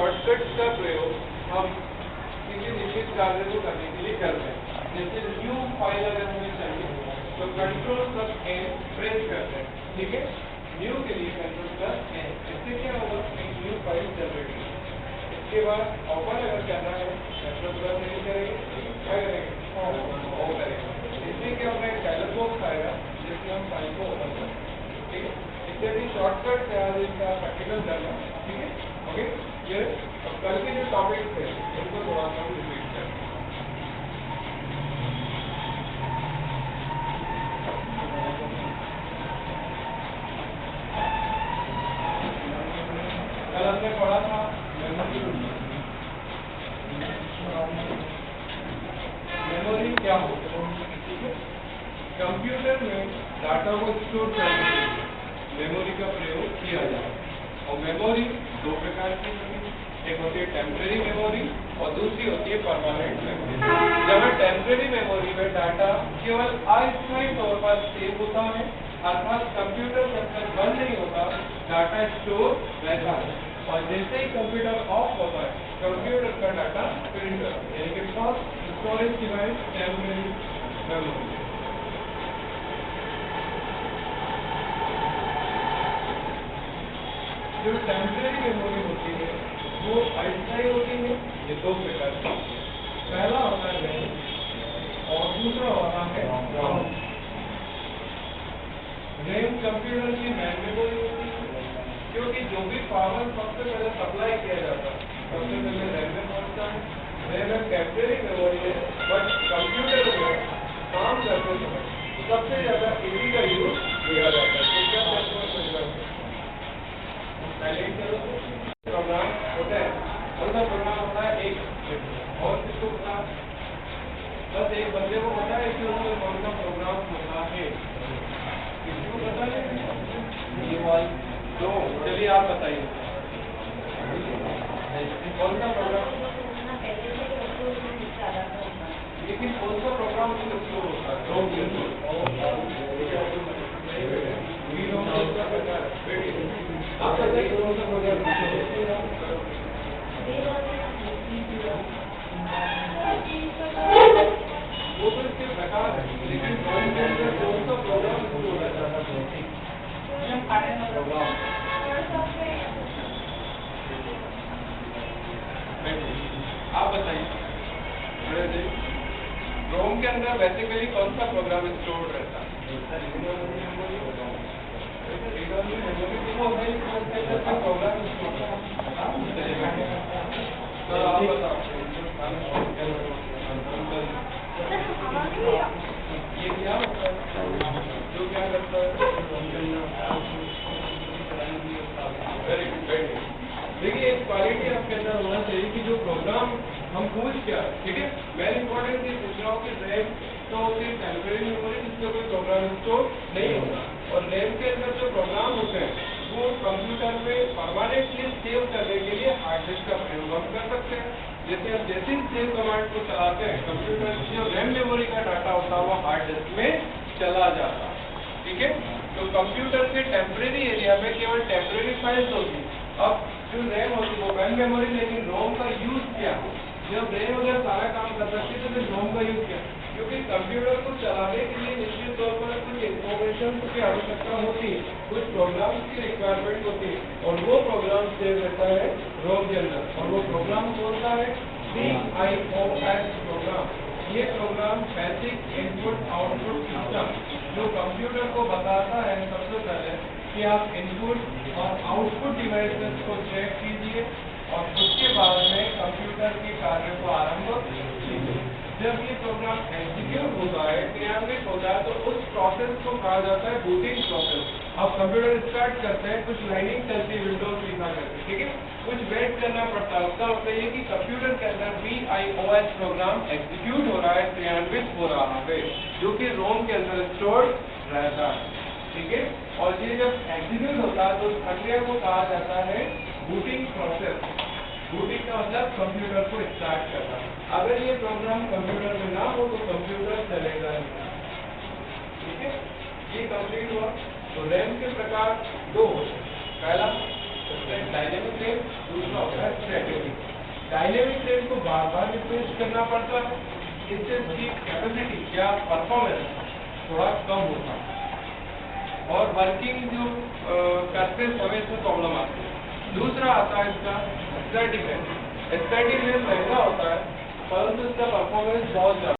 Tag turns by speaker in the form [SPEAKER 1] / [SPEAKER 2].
[SPEAKER 1] Shortcuts का प्रयोग हम किसी निश्चित कार्य को करने के लिए करते हैं। जैसे न्यू फाइल अगर हमें चाहिए तो Ctrl+N प्रेस करते हैं, ठीक है। न्यू के लिए Ctrl+N, इससे क्या होगा, एक न्यू फाइल जनरेट होगी। इसके बाद ओपन अगर करना है Ctrl+N करेंगे, क्या करेंगे, ओ करेंगे। इससे क्या होगा, एक डायलॉग बॉक्स आएगा जिसमें हम फाइल को ओपन करेंगे, ठीक है। इत्यादि शॉर्टकट है आज इसका प्रैक्टिकल करना, ठीक है, ओके। ये कल के जो टॉपिक थे उनको थोड़ा सा रिपीट करें। कल हमने पढ़ा था मेमोरी क्या होता है, ठीक है। कंप्यूटर में डाटा को स्टोर करने के लिए मेमोरी का प्रयोग किया जाता है। और मेमोरी दो प्रकार की होती है, एक होती है टेम्परेरी मेमोरी और दूसरी होती है परमानेंट मेमोरी। जब टेम्परेरी मेमोरी में डाटा केवल अस्थायी तौर पर सेव होता है, अर्थात कंप्यूटर जब तक बंद नहीं होता डाटा स्टोर रहता है, और जैसे ही कंप्यूटर ऑफ होता है कंप्यूटर का डाटा प्रिंट करता है, यानी कि first storage device temporary memory. जो टेम्परेरी मेमोरी होती है वो अस्थायी होती है। ये दो प्रकार की, पहला होता है रैम और दूसरा होता है रोम। रैम कंप्यूटर की मेन मेमोरी होती है, क्योंकि जो भी पावर सबसे पहले सप्लाई किया जाता है सबसे पहले रैम में पहुंचता है। रैम एक टेम्परेरी मेमोरी है, बट कंप्यूटर में काम करते समय सबसे ज्यादा इसी का यूज किया जाता है। तो क्या प्रोग्राम होता है, कौन सा प्रोग्राम होता है, एक और किसको पता, बस एक बंदे को पता है कि उसमें कौन सा प्रोग्राम होता है, किसको पता है, तो चलिए आप बताइए कौन सा प्रोग्राम, लेकिन कौन सा प्रोग्राम उसमें स्टोर होता है, आप बताइए कौन सा प्रोग्राम, वो तो इसके प्रकार है, लेकिन कौन सा प्रोग्राम स्टोर रहता था, प्रोग्राम आप बताइए। रोम के अंदर बेसिकली कौन सा प्रोग्राम स्टोर रहता है, प्रोग्राम तो आप बताओ ये क्या होता है, जो क्या करता है, वेरी गुड, वेरी गुड। देखिए एक क्वालिटी आपके अंदर होना चाहिए कि जो प्रोग्राम हम पूछ क्या, ठीक है। वेरी इंपॉर्टेंट चीज पूछ रहा हूँ कि रैम तो होती है टेम्परेरी मेमोरी जिसमें कोई प्रोग्राम स्टोर नहीं होता, और रैम के अंदर जो प्रोग्राम होते हैं वो कंप्यूटर में परमानेंटली सेव करने के लिए हार्ड डिस्क का प्रयोग हम कर सकते हैं। जैसे हम जैसे सेव कमांड को चलाते हैं कंप्यूटर की जो रैम मेमोरी का डाटा होता है वो हार्ड डिस्क में चला जाता है, ठीक है। तो कंप्यूटर के टेम्परेरी एरिया में केवल टेम्परेरी फाइल्स होगी। अब जो रैम होती है वो मेन मेमोरी, लेकिन रोम का यूज क्या, जब रैम अगर सारा काम कर सकती है तो फिर रोम का यूज क्या, क्योंकि कंप्यूटर को चलाने के लिए निश्चित तौर पर कुछ इंफॉर्मेशन की आवश्यकता होती है, कुछ प्रोग्राम्स की रिक्वायरमेंट होती है, और वो प्रोग्राम सेव रहता है रोम के अंदर, और वो प्रोग्राम कौन सा है, BIOS प्रोग्राम। ये program basic input output system जो कंप्यूटर को बताता है सबसे पहले कि आप इनपुट और आउटपुट डिवाइसेस को चेक कीजिए और उसके बाद में कंप्यूटर के कार्य को आरंभ कीजिए। जब ये प्रोग्राम एग्जीक्यूट होता है, क्रियान्वित होता है, तो उस प्रोसेस को कहा जाता है बूटिंग प्रोसेस। अब कंप्यूटर स्टार्ट करते हैं, कुछ लाइनिंग चलती है विंडोज लिखा करके, ठीक है, कुछ वेट करना पड़ता है। उसका मतलब ये कि कंप्यूटर के अंदर BIOS प्रोग्राम एग्जीक्यूट हो रहा है, क्रियान्वित हो रहा है, जो कि रोम के अंदर स्टोर रहता है, ठीक है। और ये जब एग्जीक्यूट होता है तो उस प्रक्रिया को कहा जाता है बूटिंग प्रोसेस। बूटिंग का मतलब कंप्यूटर को स्टार्ट करना। अगर ये प्रोग्राम कंप्यूटर में ना हो तो कंप्यूटर चलेगा नहीं, ठीक है। ये कंप्लीट हुआ। तो रैम के प्रकार दो, पहला डायनेमिक रेंज, दूसरा होता है स्टैटिक। डायनेमिक रेंज को बार बार रिप्लेस करना पड़ता है, इससे इसकी कैपेसिटी या परफॉर्मेंस थोड़ा कम होता है और वर्किंग जो करते समय इसमें प्रॉब्लम आती है। दूसरा आता है इसका स्टैटिक रेंज। स्टैटिक रेंज महंगा होता है परंतु इसका परफॉर्मेंस बहुत ज़्यादा